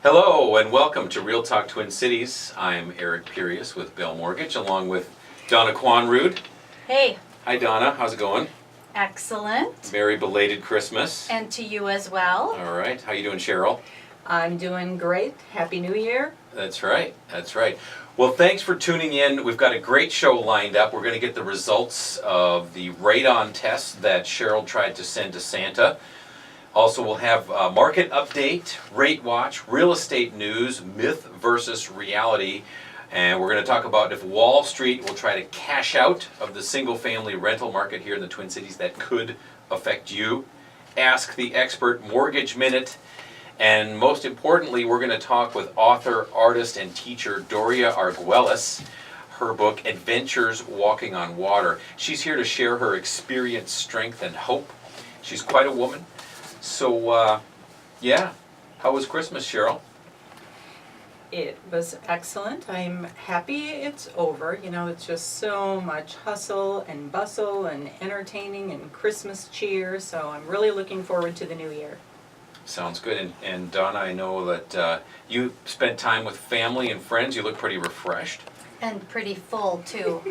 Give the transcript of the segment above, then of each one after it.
Hello and welcome to Real Talk Twin Cities. I'm Eric Pirius with Bell Mortgage along with Donna Quanrud. Hey. Hi Donna, how's it going? Excellent. Merry belated Christmas. And to you as well. All right, how you doing, Cheryl? I'm doing great. Happy New Year. That's right, that's right. Well, thanks for tuning in. We've got a great show lined up. We're going to get the results of the Radon test that Cheryl tried to send to Santa. Also, we'll have a market update, rate watch, real estate news, myth versus reality. And we're going to talk about if Wall Street will try to cash out of the single-family rental market here in the Twin Cities that could affect you. Ask the Expert Mortgage Minute. And most importantly, we're going to talk with author, artist, and teacher Doria Arguelles. Her book, Adventures Walking on Water. She's here to share her experience, strength, and hope. She's quite a woman. So, yeah. How was Christmas, Cheryl? It was excellent. I'm happy it's over. You know, it's just so much hustle and bustle and entertaining and Christmas cheer. So I'm really looking forward to the new year. Sounds good. And Donna, I know that you spent time with family and friends. You look pretty refreshed. And pretty full too.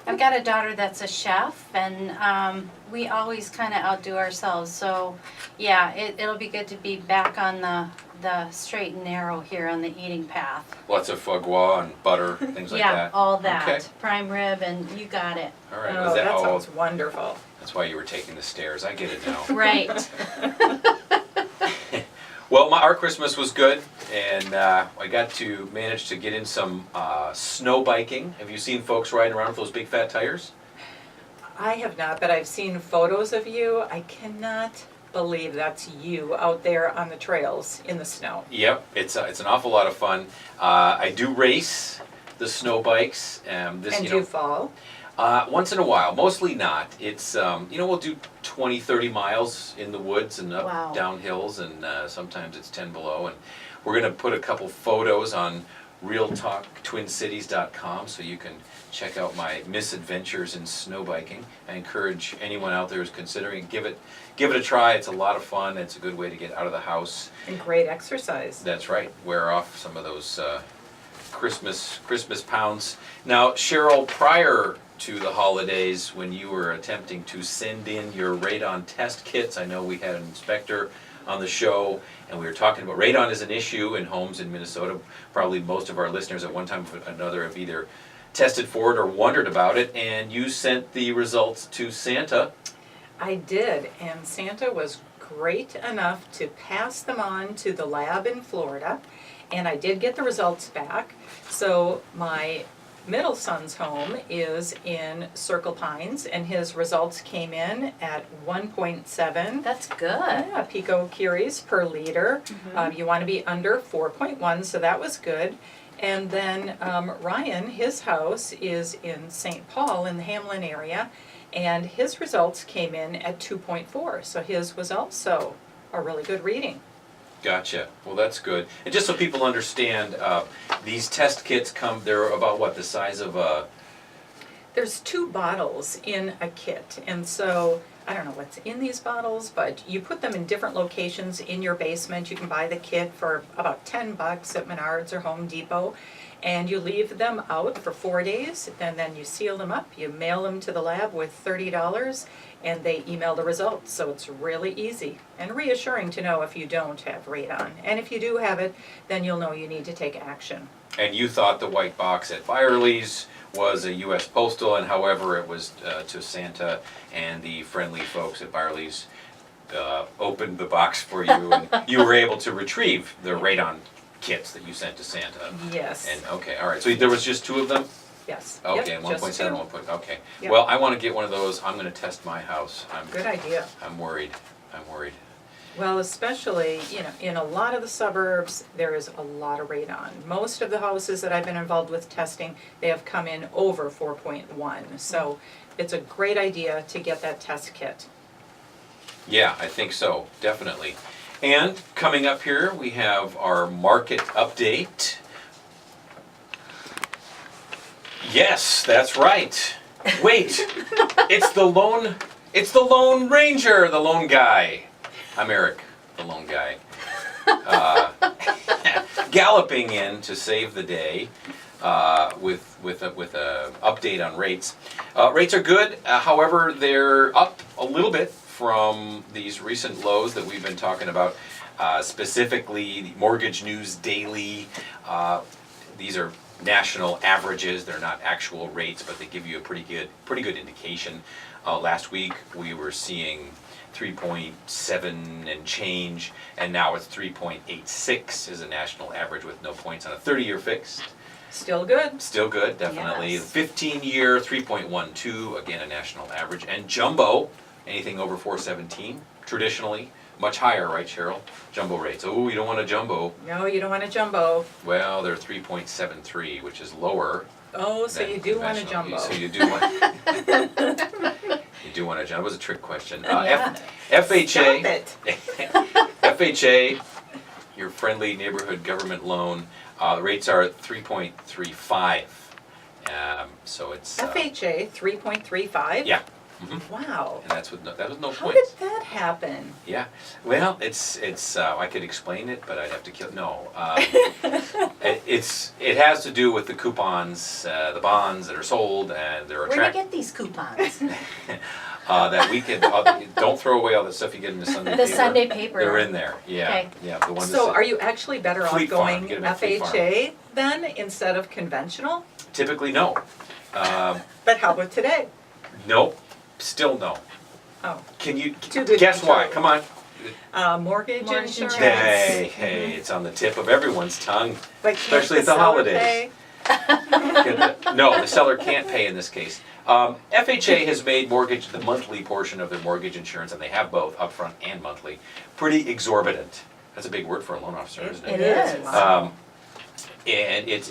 I've got a daughter that's a chef, and we always kind of outdo ourselves. So yeah, it'll be good to be back on the straight and narrow here on the eating path. Lots of foie gras and butter, things like Yeah, that. all that. Okay. Prime rib, and you got it. All right. Oh, that sounds wonderful. That's why you were taking the stairs. I get it now. Right. Well, our Christmas was good, and I got to manage to get in some snow biking. Have you seen folks riding around with those big fat tires? I have not, but I've seen photos of you. I cannot believe that's you out there on the trails in the snow. Yep, it's an awful lot of fun. I do race the snow bikes. And do you fall? Once in a while, mostly not. It's, we'll do 20, 30 miles in the woods and up Wow. down hills, and sometimes it's 10 below. And we're going to put a couple photos on realtalktwincities.com so you can check out my misadventures in snow biking. I encourage anyone out there who's considering, give it a try. It's a lot of fun. It's a good way to get out of the house. And great exercise. That's right. Wear off some of those Christmas pounds. Now, Cheryl, prior to the holidays, when you were attempting to send in your radon test kits, I know we had an inspector on the show, and we were talking about radon as an issue in homes in Minnesota. Probably most of our listeners at one time or another have either tested for it or wondered about it, and you sent the results to Santa. I did, and Santa was great enough to pass them on to the lab in Florida, and I did get the results back. So my middle son's home is in Circle Pines, and his results came in at 1.7. That's good. Yeah, picocuries per liter. You want to be under 4.1, so that was good. And then Ryan, his house is in St. Paul in the Hamlin area, and his results came in at 2.4, so his was also a really good reading. Gotcha. Well, that's good. And just so people understand, these test kits they're about what, the size of a... There's 2 bottles in a kit, and so I don't know what's in these bottles, but you put them in different locations in your basement. You can buy the kit for about $10 at Menards or Home Depot, and you leave them out for 4 days, and then you seal them up. You mail them to the lab with $30, and they email the results. So it's really easy and reassuring to know if you don't have radon. And if you do have it, then you'll know you need to take action. And you thought the white box at Byerly's was a U.S. Postal, and however it was to Santa, and the friendly folks at Byerly's opened the box for you, and you were able to retrieve the radon kits that you sent to Santa. Yes. And okay, all right. So there was just 2 of them? Yes. Okay, Yep, 1.7, okay. Yep. Well, I want to get one of those. I'm going to test my house. Good idea. I'm worried. Well, especially, in a lot of the suburbs, there is a lot of radon. Most of the houses that I've been involved with testing, they have come in over 4.1. So it's a great idea to get that test kit. Yeah, I think so, definitely. And coming up here, we have our market update. Yes, that's right. Wait, it's the Lone Ranger, the lone guy. I'm Eric, the lone guy. galloping in to save the day with a update on rates. Rates are good, however, they're up a little bit from these recent lows that we've been talking about. Specifically, the Mortgage News Daily. These are national averages. They're not actual rates, but they give you a pretty good indication. Last week we were seeing 3.7 and change, and now it's 3.86 is a national average with no points on a 30-year fixed. Still good. Still good, definitely. Yes. 15-year, 3.12, again a national average. And jumbo, anything over 417, traditionally, much higher, right, Cheryl? Jumbo rates. Oh, you don't want a jumbo. No, you don't want a jumbo. Well, they're 3.73, which is lower. Oh, so than you do want a conventional. jumbo. So you do want. You do want a jumbo. That was a trick question. Yeah. FHA. Stop it. FHA, your friendly neighborhood government loan. The rates are 3.35. So it's. FHA 3.35? Yeah. Mhm. Wow. And that was no How did points. that happen? Yeah. Well, it's I could explain it, but I'd have to kill. No. It has to do with the coupons, the bonds that are sold, and they're Where do you get these coupons? that we can. Don't throw away all the stuff you get in the Sunday The paper. Sunday paper. They're in there. Yeah. Okay. Yeah. The ones So that are you actually better off Fleet Farm, going get 'em at Fleet Farm. FHA then instead of conventional? typically no. But how about today? Nope. Still no. Oh, Can you Too good guess to why? true. Come on. Mortgage mortgage insurance. insurance. Hey, it's on the tip of everyone's tongue. But can't Especially at the seller holidays. pay? No, the seller can't pay in this case. FHA has made mortgage, the monthly portion of their mortgage insurance, and they have both upfront and monthly, pretty exorbitant. That's a big word for a loan officer, isn't it? It is. Wow. And it's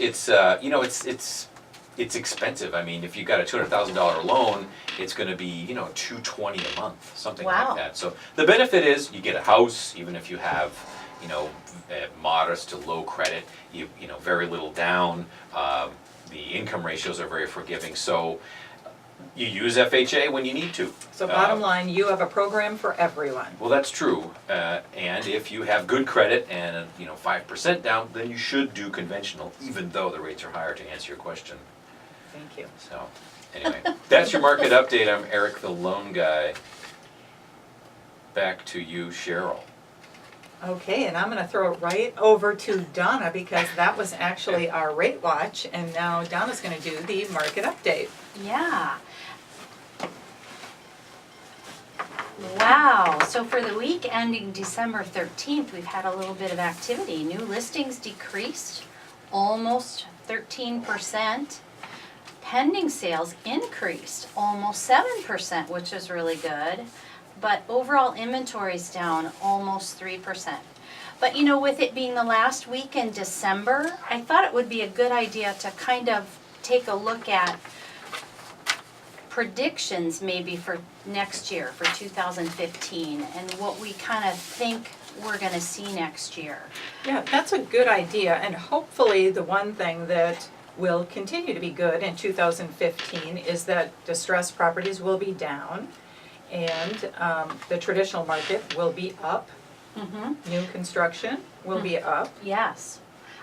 expensive. I mean, if you got a $200,000 loan, it's going to be $220 a month, something Wow. like that. So the benefit is you get a house, even if you have modest to low credit, very little down. The income ratios are very forgiving, so you use FHA when you need to. So bottom line, you have a program for everyone. Well, that's true, and if you have good credit and 5% down, then you should do conventional, even though the rates are higher. To answer your question. Thank you. So, anyway, that's your market update. I'm Eric, the loan guy. Back to you, Cheryl. Okay, and I'm gonna throw it right over to Donna because that was actually our rate watch, and now Donna's gonna do the market update. Yeah. Wow, so for the week ending December 13th, we've had a little bit of activity. New listings decreased almost 13%. Pending sales increased almost 7%, which is really good. But overall inventory is down almost 3%. But with it being the last week in December, I thought it would be a good idea to kind of take a look at predictions maybe for next year, for 2015, and what we kind of think we're going to see next year. Yeah, that's a good idea, and hopefully the one thing that will continue to be good in 2015 is that distressed properties will be down, and the traditional market will be up. Mm-hmm. New construction will be up. Yes.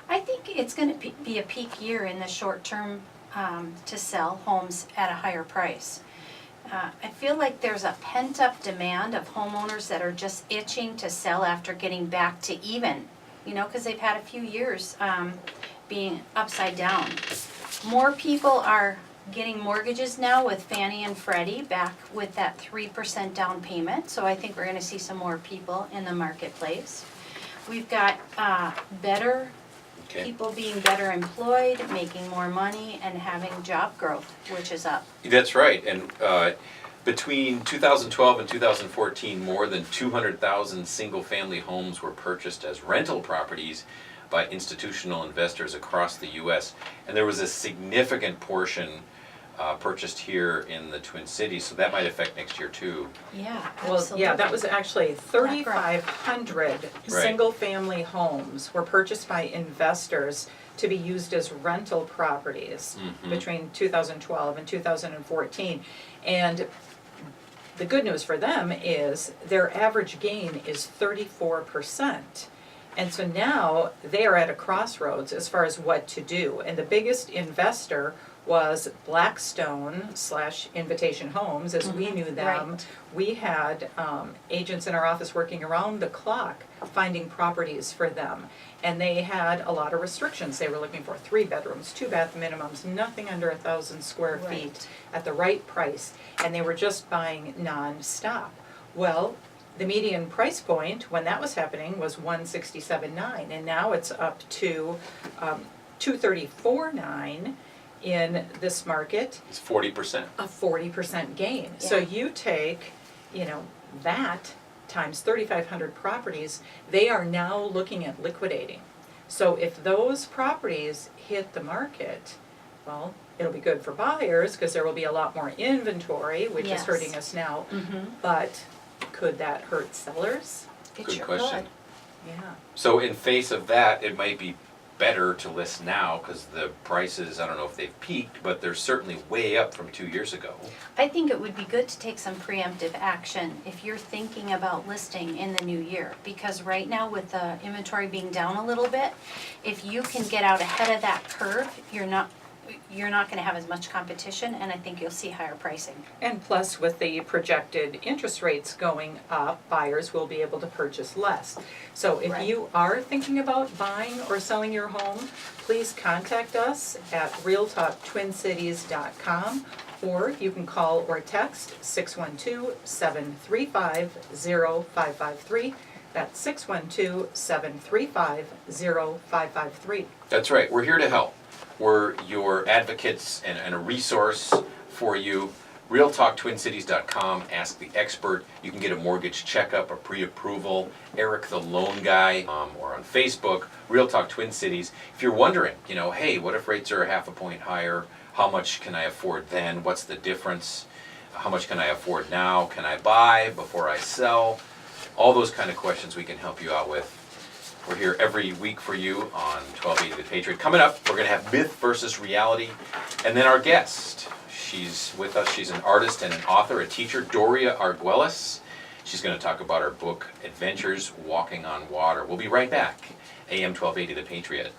I think it's going to be a peak year in the short term to sell homes at a higher price. I feel like there's a pent-up demand of homeowners that are just itching to sell after getting back to even, because they've had a few years being upside down. More people are getting mortgages now with Fannie and Freddie back with that 3% down payment, so I think we're going to see some more people in the marketplace. We've got better people being better employed, making more money, and having job growth, which is up. That's right, and between 2012 and 2014, more than 200,000 single-family homes were purchased as rental properties by institutional investors across the U.S., and there was a significant portion purchased here in the Twin Cities, so that might affect next year too. Yeah, Well, absolutely. yeah, that was actually 3,500 single-family homes were purchased by investors to be used as rental properties between 2012 and 2014. And the good news for them is their average gain is 34%. And so now they are at a crossroads as far as what to do. And the biggest investor was Blackstone / Invitation Homes, as we knew them. right. We had agents in our office working around the clock finding properties for them. And they had a lot of restrictions. They were looking for 3 bedrooms, 2 bath minimums, nothing under 1,000 square feet Right. at the right price. And they were just buying nonstop. Well, the median price point when that was happening was 167.9, and now it's up to 234.9 in this market, It's 40%. a 40% gain. So Yeah. you take, that times 3,500 properties, they are now looking at liquidating. So if those properties hit the market, well, it'll be good for buyers because there will be a lot more inventory, which is Yes. hurting us now. Mm-hmm. But could that hurt sellers? It Good sure question. could. Yeah. So in face of that, it might be better to list now because the prices, I don't know if they've peaked, but they're certainly way up from 2 years ago. I think it would be good to take some preemptive action if you're thinking about listing in the new year. Because right now with the inventory being down a little bit, if you can get out ahead of that curve, you're not gonna have as much competition, and I think you'll see higher pricing. And plus, with the projected interest rates going up, buyers will be able to purchase less. So if Right. you are thinking about buying or selling your home, please contact us at realtalktwincities.com, or you can call or text 612-735-0553. That's 612-735-0553. That's right, we're here to help. We're your advocates and a resource for you. RealTalkTwinCities.com, ask the expert. You can get a mortgage checkup, a pre-approval, Eric the Loan Guy, or on Facebook, Real Talk Twin Cities. If you're wondering, hey, what if rates are a half a point higher? How much can I afford then? What's the difference? How much can I afford now? Can I buy before I sell? All those kind of questions we can help you out with. We're here every week for you on 1280 The Patriot. Coming up, we're going to have myth versus reality. And then our guest, she's with us. She's an artist and an author, a teacher, Doria Arguelles. She's going to talk about her book, Adventures Walking on Water. We'll be right back. AM 1280 The Patriot.